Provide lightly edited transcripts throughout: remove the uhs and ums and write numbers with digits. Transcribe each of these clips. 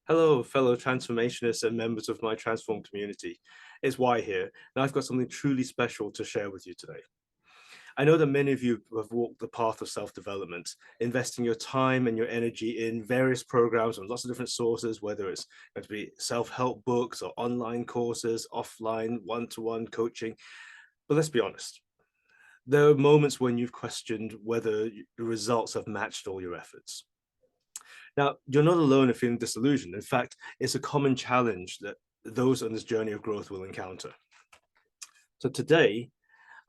Hello, fellow transformationists and members of my Transform community. It's Y here, and I've got something truly special to share with you today. I know that many of you have walked the path of self-development, investing your time and your energy in various programs on lots of different sources, whether it's going to be self-help books or online courses, offline, one-to-one coaching. But let's be honest, there are moments when you've questioned whether the results have matched all your efforts. Now, you're not alone in feeling disillusioned. In fact, it's a common challenge that those on this journey of growth will encounter. So today,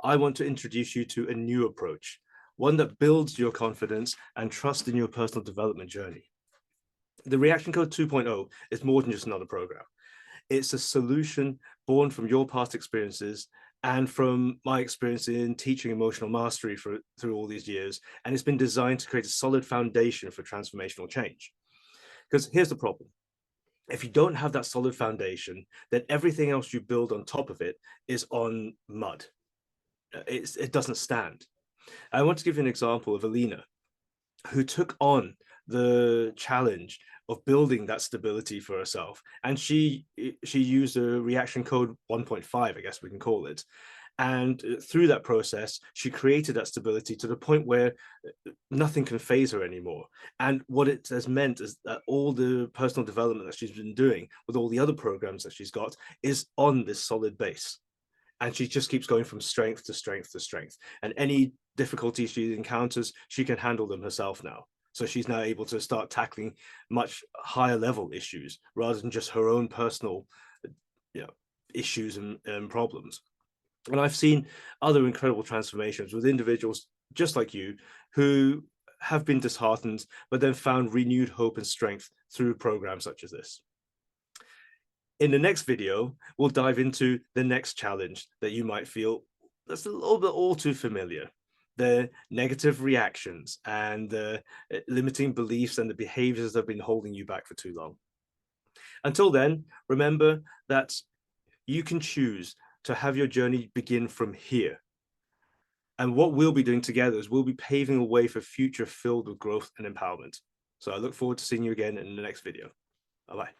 I want to introduce you to a new approach, one that builds your confidence and trust in your personal development journey. The Reaction Code 2.0 is more than just another program. It's a solution born from your past experiences and from my experience in teaching emotional mastery through all these years. And it's been designed to create a solid foundation for transformational change. Because here's the problem. If you don't have that solid foundation, then everything else you build on top of it is on mud. It doesn't stand. I want to give you an example of Alina, who took on the challenge of building that stability for herself. And she used a reaction code 1.5, I guess we can call it. And through that process, she created that stability to the point where nothing can phase her anymore. And what it has meant is that all the personal development that she's been doing with all the other programs that she's got is on this solid base. And she just keeps going from strength to strength to strength. And any difficulties she encounters, she can handle them herself now. So she's now able to start tackling much higher level issues rather than just her own personal issues and problems. And I've seen other incredible transformations with individuals just like you who have been disheartened, but then found renewed hope and strength through programs such as this. In the next video, we'll dive into the next challenge that you might feel that's a little bit all too familiar. The negative reactions and the limiting beliefs and the behaviors that have been holding you back for too long. Until then, remember that you can choose to have your journey begin from here. And what we'll be doing together is we'll be paving a way for a future filled with growth and empowerment. So I look forward to seeing you again in the next video. Bye-bye.